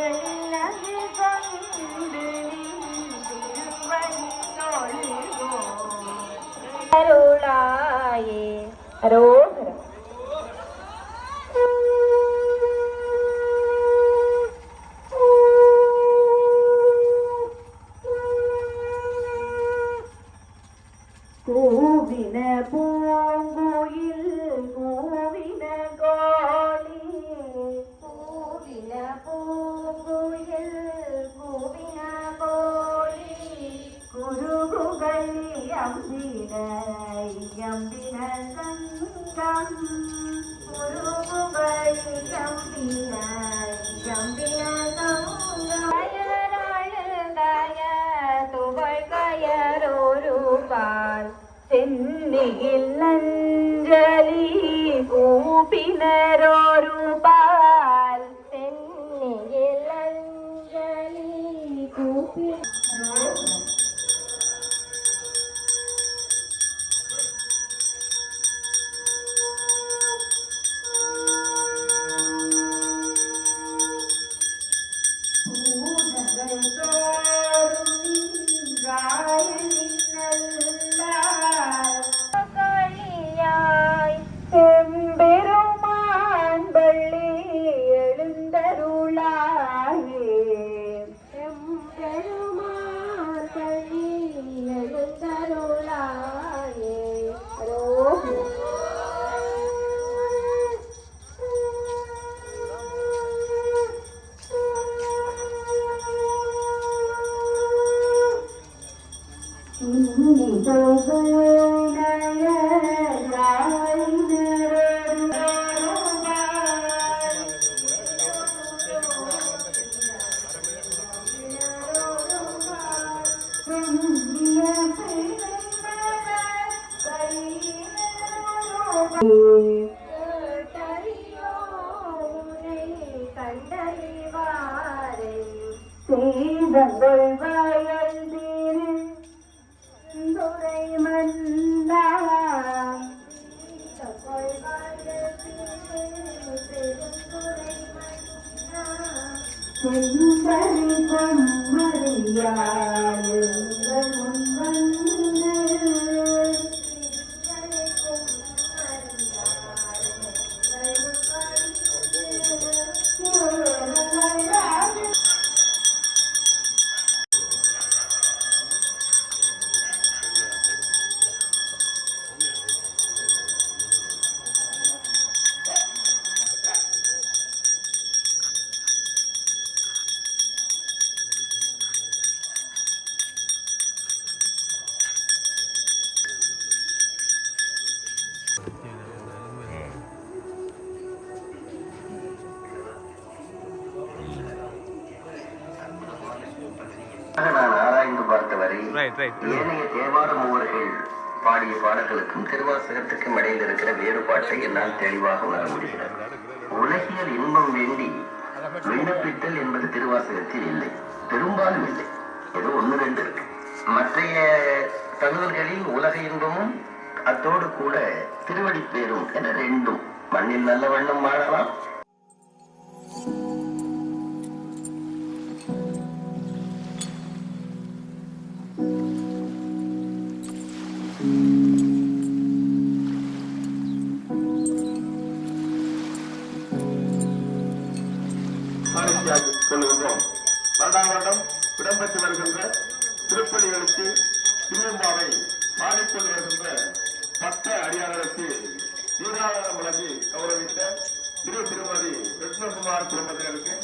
எழிலது கொண்டு திருவடி சொல்வோம் அருளாயே அரோகரம். கூவின பூங்குயில் கூவின கோழி கூவின பூங்குயில் கூவின கோழி குருகுகள் அம்பின அம்பின சங்கம் குருகுகள் அம்பின அம்பின சங்கம் துகள் கயரொரு பால் சென்னியில் நஞ்சலி கூப்பினரொரு பால் சென்னியில் நஞ்சலி கூப்பினரொரு பெருமான் பள்ளி எழுந்தருளாயே பெருமான் பள்ளி எழுந்தருளாயே கண்டறிவாரை செய்தங்கள் வயல் துறை மன்னா செந்தரி பொம்மறியாய் நான் ஆராய்ந்து பார்த்தவரை ஏனைய தேவார மூவர்கள் பாடிய பாடல்களுக்கும் திருவாசகத்துக்கும் இடையில் இருக்கிற வேறுபாட்டை என்னால் தெளிவாக உணர முடிகிறது. உலகியல் இன்பம் வேண்டி விண்ணப்பித்தல் என்பது திருவாசகத்தில் இல்லை, பெரும்பாலும் இல்லை. ஏதோ ஒன்று ரெண்டு இருக்கு. மற்றைய தகவல்களில் உலக இன்பமும் அத்தோடு கூட திருவடி பேரும் என ரெண்டும். மண்ணில் நல்ல வண்ணம் வாழலாம், சொல்லுகின்றோம். வருடாவருடம் இடம்பெற்று வருகின்ற திருப்பணிகளுக்கு திருவம்பாவை பாடிக்கொண்டு வருகின்ற பக்த அடியார்களுக்கு நீராளம் வழங்கி கௌரவித்த திருமதி கிருஷ்ணகுமார் குடும்பத்தினருக்கு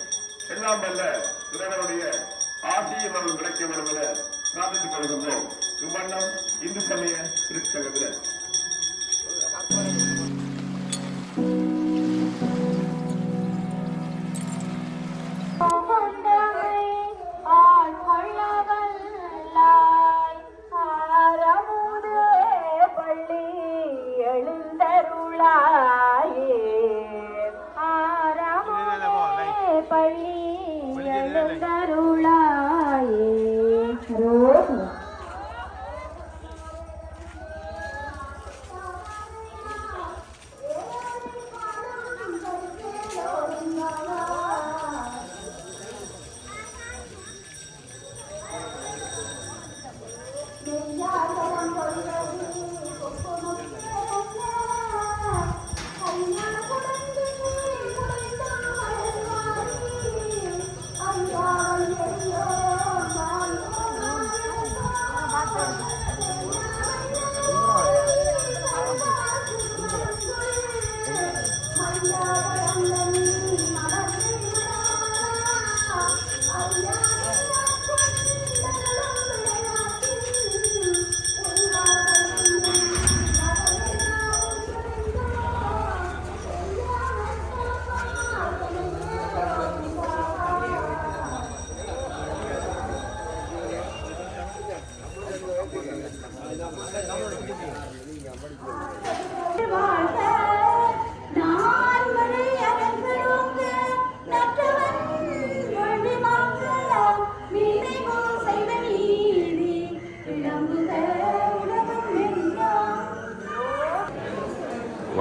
எல்லாம் வல்ல இறைவனுடைய ஆசிரியர்கள் கிடைக்க வேண்டும் என பிரார்த்தித்துக் கொள்கின்றோம். இவ்வண்ணம் இந்து சமய திருச்சங்கத்தினர் பள்ளி எழுந்தருளாயே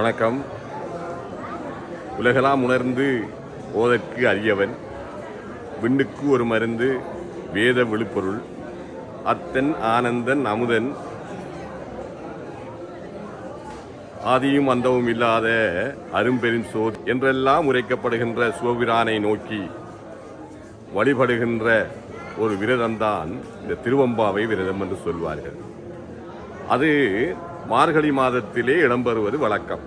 வணக்கம். உலகெல்லாம் உணர்ந்து ஓதற்கு அரியவன், விண்ணுக்கு ஒரு மருந்து வேத விழுப்பொருள், அத்தன் ஆனந்தன் அமுதன், ஆதியும் அந்தமும் இல்லாத அரும்பெரும் சோதி என்றெல்லாம் உரைக்கப்படுகின்ற சிவபிரானை நோக்கி வழிபடுகின்ற ஒரு விரதம்தான் இந்த திருவம்பாவை விரதம் என்று சொல்வார்கள். அது மார்கழி மாதத்திலே இடம்பெறுவது வழக்கம்.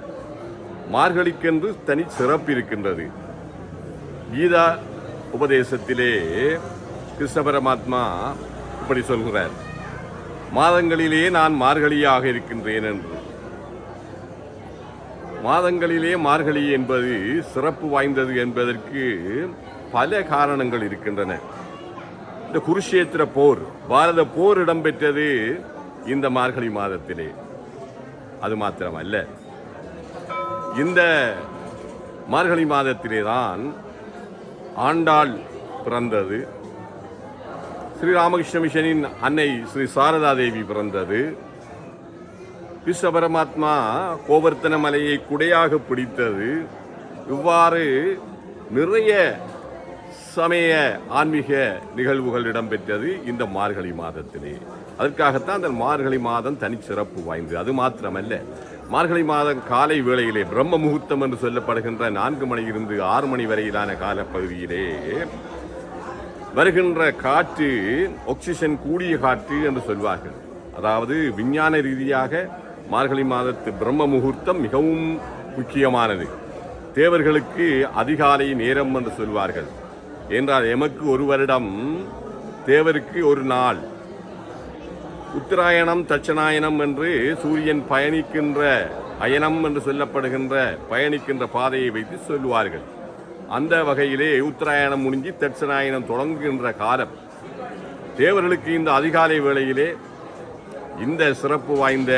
மார்கழிக்கென்று தனி சிறப்பு இருக்கின்றது. கீதா உபதேசத்திலே கிருஷ்ண பரமாத்மா இப்படி சொல்கிறார், மாதங்களிலே நான் மார்கழியாக இருக்கின்றேன் என்று. மாதங்களிலே மார்கழி என்பது சிறப்பு வாய்ந்தது என்பதற்கு பல காரணங்கள் இருக்கின்றன. இந்த குருஷேத்திர போர், பாரத போர் இடம்பெற்றது இந்த மார்கழி மாதத்திலே. அது மாத்திரமல்ல, இந்த மார்கழி மாதத்திலே தான் ஆண்டாள் பிறந்தது, ஸ்ரீராமகிருஷ்ண மிஷனின் அன்னை ஸ்ரீ சாரதா தேவி பிறந்தது, கிருஷ்ண பரமாத்மா கோவர்த்தன மலையை குடையாக பிடித்தது. இவ்வாறு நிறைய சமய ஆன்மீக நிகழ்வுகள் இடம்பெற்றது இந்த மார்கழி மாதத்திலே. அதற்காகத்தான் அந்த மார்கழி மாதம் தனிச்சிறப்பு வாய்ந்தது. அது மாத்திரமல்ல, மார்கழி மாதம் காலை வேளையிலே பிரம்ம முகூர்த்தம் என்று சொல்லப்படுகின்ற 4 மணியிலிருந்து 6 மணி வரையிலான காலப்பகுதியிலே வருகின்ற காற்று ஆக்சிஜன் கூடிய காற்று என்று சொல்வார்கள். அதாவது விஞ்ஞான ரீதியாக மார்கழி மாதத்து பிரம்ம முகூர்த்தம் மிகவும் முக்கியமானது. தேவர்களுக்கு அதிகாலை நேரம் என்று சொல்வார்கள். என்றால் எமக்கு ஒரு வருடம், தேவருக்கு ஒரு நாள். உத்தராயணம் தட்சணாயனம் என்று சூரியன் பயணிக்கின்ற அயனம் என்று சொல்லப்படுகின்ற பயணிக்கின்ற பாதையை வைத்து சொல்லுவார்கள். அந்த வகையிலே உத்தராயணம் முடிஞ்சு தட்சணாயனம் தொடங்குகின்ற காலம். தேவர்களுக்கு இந்த அதிகாலை வேளையிலே இந்த சிறப்பு வாய்ந்த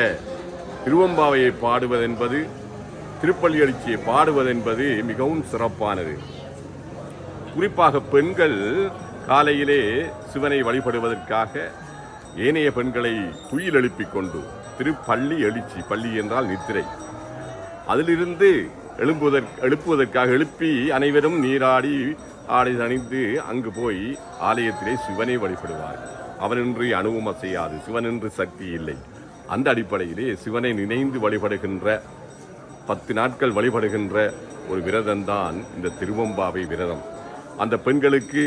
திருவம்பாவையை பாடுவதென்பது, திருப்பள்ளி எழுச்சியை பாடுவதென்பது மிகவும் சிறப்பானது. குறிப்பாக பெண்கள் காலையிலே சிவனை வழிபடுவதற்காக ஏனைய பெண்களை துயில் எழுப்பிக் கொண்டு திருப்பள்ளி எழுச்சி, பள்ளி என்றால் நித்திரை, அதிலிருந்து எழுப்புவதற்காக எழுப்பி அனைவரும் நீராடி ஆடை அணிந்து அங்கு போய் ஆலயத்திலே சிவனை வழிபடுவார்கள். அவனின்றி அணுவும் அசையாது, சிவனின்று சக்தி இல்லை. அந்த அடிப்படையிலே சிவனை நினைந்து வழிபடுகின்ற 10 நாட்கள் வழிபடுகின்ற ஒரு விரதம்தான் இந்த திருவம்பாவை விரதம். அந்த பெண்களுக்கு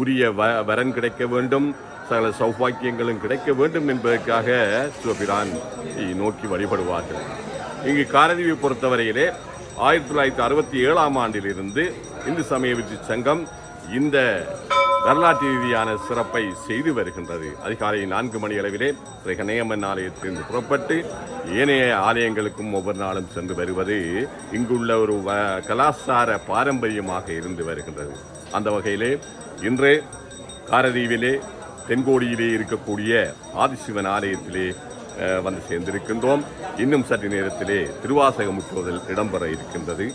உரிய வரன் கிடைக்க வேண்டும், சகல சௌபாக்கியங்களும் கிடைக்க வேண்டும் என்பதற்காக சிவபிரான் நோக்கி வழிபடுவார்கள். இங்கு காரதீவை பொறுத்தவரையிலே 1967ஆம் ஆண்டிலிருந்து இந்து சமய விருத்தி சங்கம் இந்த வரலாற்று ரீதியான சிறப்பை செய்து வருகின்றது. அதிகாலை 4 மணி அளவிலே கணையம்மன் ஆலயத்திலிருந்து புறப்பட்டு ஏனைய ஆலயங்களுக்கும் ஒவ்வொரு நாளும் சென்று வருவது இங்குள்ள ஒரு கலாச்சார பாரம்பரியமாக இருந்து வருகின்றது. அந்த வகையிலே இன்று காரதீவிலே தென்கோடியிலே இருக்கக்கூடிய ஆதிசிவன் ஆலயத்திலே வந்து சேர்ந்திருக்கின்றோம். இன்னும் சற்று நேரத்திலே திருவாசக முற்றுதல் இடம்பெற இருக்கின்றது.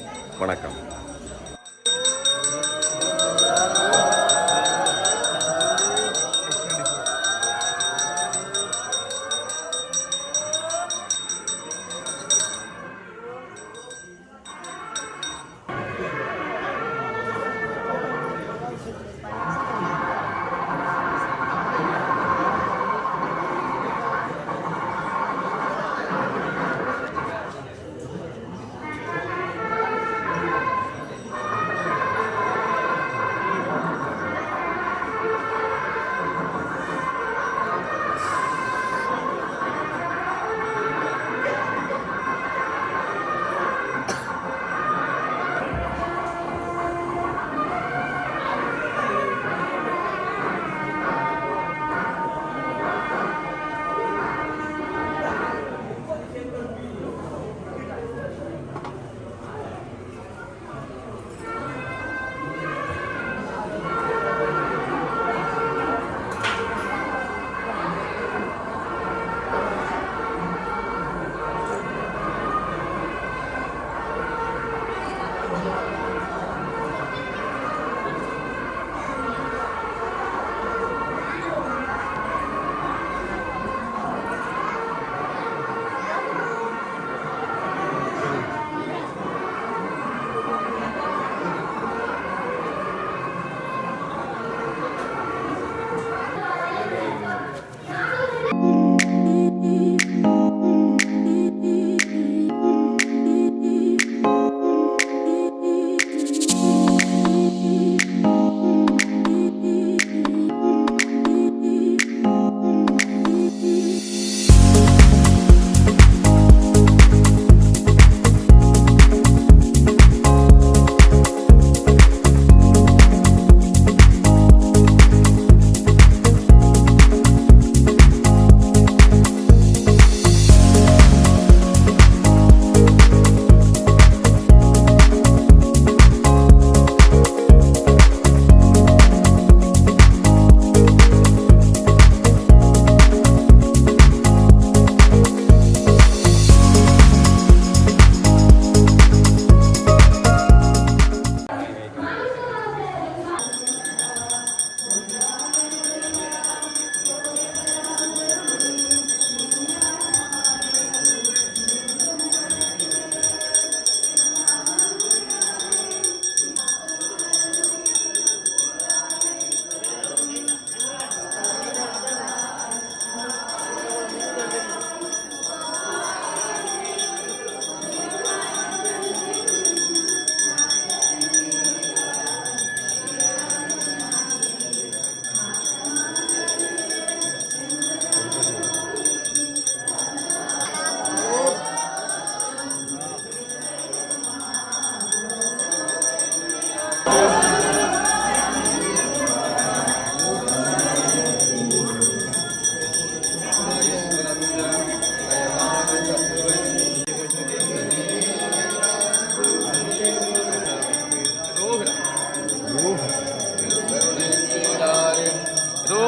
வணக்கம்.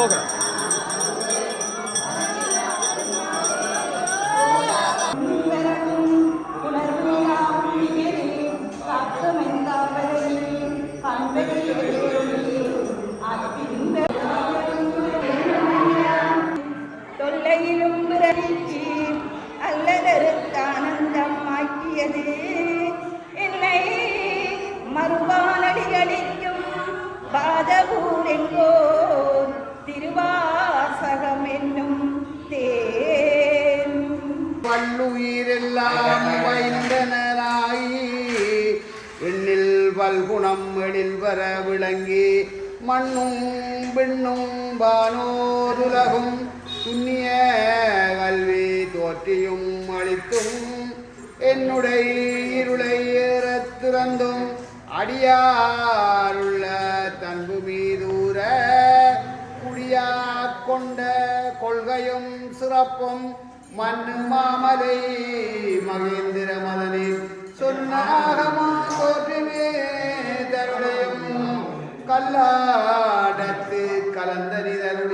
அரோகரா. தொல்லையிலும் பிறவிக்கு அல்லதற்கு ஆனந்தம் ஆக்கியது என்னை மறுவானடி அளிக்கும் பாதபூரெங்கோ திருவாசகம் என்னும் தேன் வள்ளுயிரெல்லாம் வைந்தனராயி எண்ணில் வல்குணம் எழில் வர விளங்கி மண்ணும் பெண்ணும் வானோருலகும் துண்ணிய கல்வி தோற்றியும் அளித்தும் என்னுடைய இருளை ஏறத் திறந்தும் அடியாருள்ள தன்பு மீதூர குடியா கொண்ட கொள்கையும் சிறப்பும் மண்ணு மாமலை மகேந்திர மதனில் சொன்னாகமும் தோற்றுமே தருடையும் கல்லாடத்து கலந்த நிதருடைய